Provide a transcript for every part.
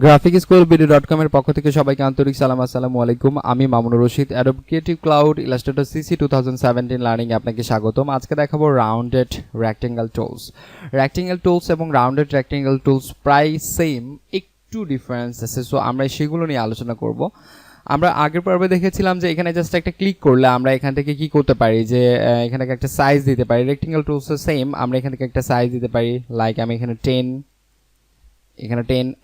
Graphic school বিডি.com এর পক্ষ থেকে সবাইকে আন্তরিক সালাম। আসসালামু আলাইকুম। আমি Mamunur Rashid, Adobe creative cloud Illustrator CC 2017 learning আপনাকে স্বাগতম। আজকে দেখাবো rounded rectangle tools. Rectangle tools এবং রাউন্ডেড রেক্টেঙ্গেল টুলস প্রায় সেম, একটু ডিফারেন্স আছে, সো আমরা সেগুলো নিয়ে আলোচনা করব। আমরা আগের পর্বে দেখেছিলাম যে এখানে জাস্ট একটা ক্লিক করলে আমরা এখান থেকে কি করতে পারি, যে এখানে একটা সাইজ দিতে পারি। রেক্টেঙ্গেল টুলস সেম, আমরা এখান থেকে একটা সাইজ দিতে পারি। লাইক আমি এখানে 10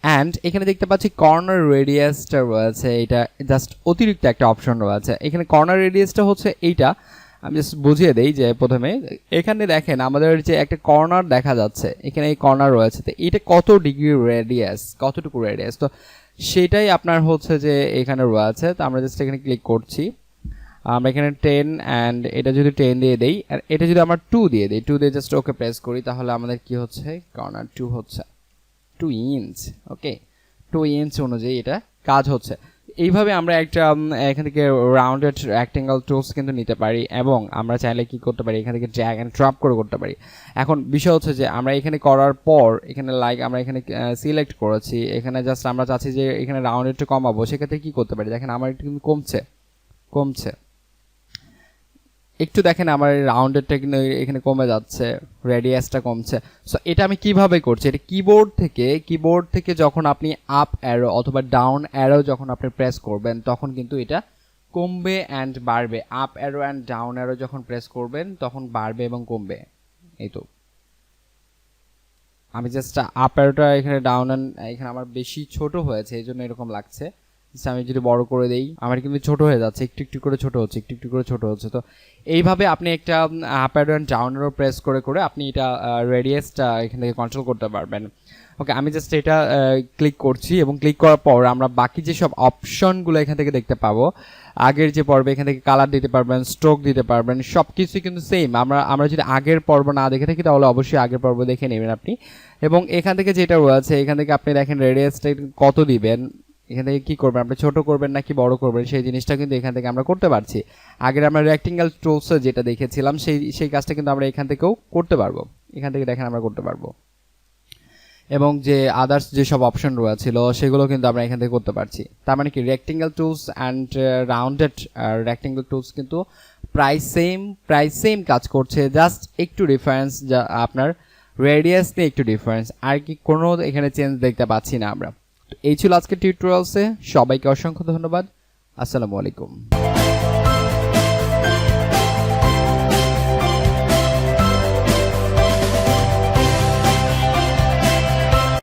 অ্যান্ড এখানে দেখতে পাচ্ছি কর্নার রেডিয়াসটা রয়েছে, এটা জাস্ট অতিরিক্ত একটা অপশন রয়েছে। এখানে কর্নার রেডিয়াসটা হচ্ছে এইটা, আমি জাস্ট বুঝিয়ে দেই যে প্রথমে এখানে দেখেন আমাদের যে একটা কর্নার দেখা যাচ্ছে, এখানে এই কর্নার রয়েছে, তো এটা কত ডিগ্রি রেডিয়াস, কতটুকু রেডিয়াস, তো সেটাই আপনার হচ্ছে যে এখানে রয়েছে। তো আমরা জাস্ট এখানে ক্লিক করছি, আমরা এখানে 10 অ্যান্ড এটা যদি 10 দিয়ে দেই আর এটা যদি আমরা 2 দিয়ে দিই, 2 দিয়ে জাস্ট ওকে প্রেস করি, তাহলে আমাদের কি হচ্ছে, কর্নার 2 হচ্ছে 2 ইঞ্চ। ওকে, 2 ইঞ্চ অনুযায়ী এটা কাজ হচ্ছে। এইভাবে আমরা একটা এখান থেকে রাউন্ডেড রেক্টেঙ্গেল টুলস কিন্তু নিতে পারি, এবং আমরা চাইলে কি করতে পারি, এখান থেকে ড্র্যাগ অ্যান্ড ড্রপ করে করতে পারি। এখন বিষয় হচ্ছে যে আমরা এখানে করার পর এখানে লাইক আমরা এখানে সিলেক্ট করেছি, এখানে জাস্ট আমরা চাচ্ছি যে এখানে রাউন্ডেডটা কমাবো, সেক্ষেত্রে কি করতে পারি, দেখেন আমার একটু কিন্তু কমছে একটু, দেখেন আমার রাউন্ডেডটা কিন্তু এখানে কমে যাচ্ছে, রেডিয়াসটা কমছে। সো এটা আমি কিভাবে করছি, এটা কিবোর্ড থেকে যখন আপনি আপ অ্যারো অথবা ডাউন অ্যারো যখন আপনি প্রেস করবেন তখন কিন্তু এটা কমবে অ্যান্ড বাড়বে। Up arrow and down arrow যখন প্রেস করবেন তখন বাড়বে এবং কমবে। এই তো আমি জাস্ট আপ অ্যারোটা এখানে ডাউন অ্যান্ড এখানে আমার বেশি ছোট হয়েছে, এই জন্য এরকম লাগছে। আমি যদি বড় করে দেই আমার কিন্তু ছোট হয়ে যাচ্ছে, একটু একটু করে ছোট হচ্ছে। তো এইভাবে আপনি একটা up arrow and down arrow press করে আপনি এটা রেডিয়াসটা এখান থেকে কন্ট্রোল করতে পারবেন। ওকে, আমি জাস্ট এটা ক্লিক করছি, এবং ক্লিক করার পর আমরা বাকি যেসব অপশনগুলো এখান থেকে দেখতে পাবো, আগের যে পর্বে এখান থেকে কালার দিতে পারবেন, স্ট্রোক দিতে পারবেন, সব কিছুই কিন্তু সেম। আমরা যদি আগের পর্ব না দেখে থাকি তাহলে অবশ্যই আগের পর্ব দেখে নেবেন আপনি। এবং এখান থেকে যেটা রয়েছে, এখান থেকে আপনি দেখেন রেডিয়াসটা কত দিবেন, এখান থেকে কি করবেন, আপনি ছোট করবেন নাকি বড় করবেন, সেই জিনিসটা কিন্তু এখান থেকে আমরা করতে পারছি। আগের আমরা রেক্টেঙ্গেল টুলসে যেটা দেখেছিলাম সেই কাজটা কিন্তু আমরা এখান থেকেও করতে পারবো। এখান থেকে দেখেন আমরা করতে পারবো, এবং যে আদার্স যেসব অপশন রয়েছিল সেগুলো কিন্তু আমরা এখান থেকে করতে পারছি। তার মানে কি rectangle tools and rounded rectangle tools কিন্তু প্রায় সেম কাজ করছে, জাস্ট একটু ডিফারেন্স, যা আপনার রেডিয়াস নিয়ে একটু ডিফারেন্স, আর কি কোনো এখানে চেঞ্জ দেখতে পাচ্ছি না আমরা। এই ছিল আজকের টিউটোরিয়ালসে, সবাইকে অসংখ্য ধন্যবাদ। আসসালামু আলাইকুম।